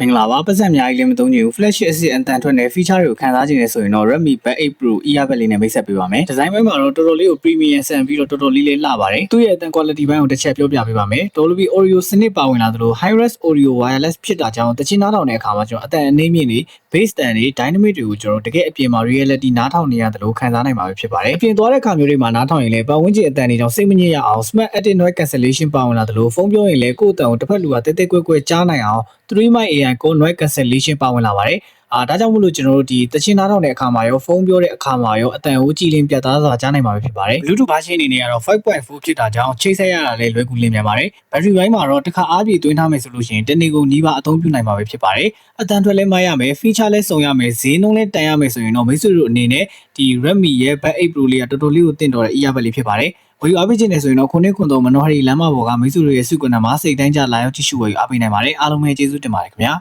မင်္ဂလာပါပတ်စံအများကြီးလည်းမသုံးချင်ဘူး flash အစစ်အတန်ထွက်တဲ့ feature တွေကိုခံစားချင်နေဆိုရင်တော့ Redmi Buds 8 Pro earbud လေးနဲ့မိတ်ဆက်ပေးပါမယ်ဒီဇိုင်းပိုင်းမှာတော့တော်တော်လေးကို premium ဆန်ပြီးတော့တော်တော်လေးလေးလှပါတယ်သူ့ရဲ့အတန် quality ဘိုင်းကိုတစ်ချက်ပြောပြပေးပါမယ် Dolby Audio စနစ်ပါဝင်လာသလို Hi-Res Audio Wireless ဖြစ်တာကြောင့်တချင်းနားထောင်တဲ့အခါမှာကျွန်တော်အတန်အနှိမ့်မြင့်နေ bass တန်တွေ dynamic တွေကိုကျွန်တော်တကယ်အပြင်မှာ reality နားထောင်နေရတယ်လို့ခံစားနိုင်မှာဖြစ်ပါတယ်အပြင်သွားတဲ့အခါမျိုးတွေမှာနားထောင်ရင်လည်းပတ်ဝန်းကျင်အတန်တွေကြောင့်စိတ်မညစ်ရအောင် Smart Active Noise Cancellation ပါဝင်လာသလိုဖုန်းပြောရင်လည်းကိုယ့်အတန်ကိုတစ်ဖက်လူကတဲတဲကွဲကွဲကြားနိုင်အောင် 3mic AI Core Noise Cancellation ပါဝင်လာပါတယ်ဒါကြောင့်မို့လို့ကျွန်တော်တို့ဒီတချင်းနားထောင်တဲ့အခါမှာရောဖုန်းပြောတဲ့အခါမှာရောအတန်ကိုကြည်လင်ပြတ်သားစွာကြားနိုင်မှာဖြစ်ပါတယ် Bluetooth version အနေနဲ့ကတော့ 5.4 ဖြစ်တာကြောင့်ချိတ်ဆက်ရတာလည်းလွယ်ကူလင်မြန်ပါတယ်ဘက်ထရီပိုင်းမှာတော့တစ်ခါအားပြေသွင်းထားမယ်ဆိုလို့ရှိရင်တနေ့ကုန်နီးပါးအသုံးပြုနိုင်မှာဖြစ်ပါတယ်အတန်ထွက်လည်းမရမယ် feature လည်းစုံရမယ်ဈေးနှုန်းလည်းတန်ရမယ်ဆိုရင်တော့မိတ်ဆွေတို့အနေနဲ့ဒီ Redmi ရဲ့ Buds 8 Pro လေးကတော်တော်လေးကိုတင့်တော်တဲ့ earbud လေးဖြစ်ပါတယ်ဝယ်ယူအားပေးခြင်းနဲ့ဆိုရင်တော့ခုနှစ်ခွန်သုံးမနောဟရီလမ်းမပေါ်ကမိတ်ဆွေတို့ရဲ့စုကွန်နံမှာစိတ်တိုင်းကြလာရောက်ကြည့်ရှုဝယ်ယူအားပေးနိုင်ပါတယ်အားလုံးပဲကျေးဇူးတင်ပါတယ်ခင်ဗျာ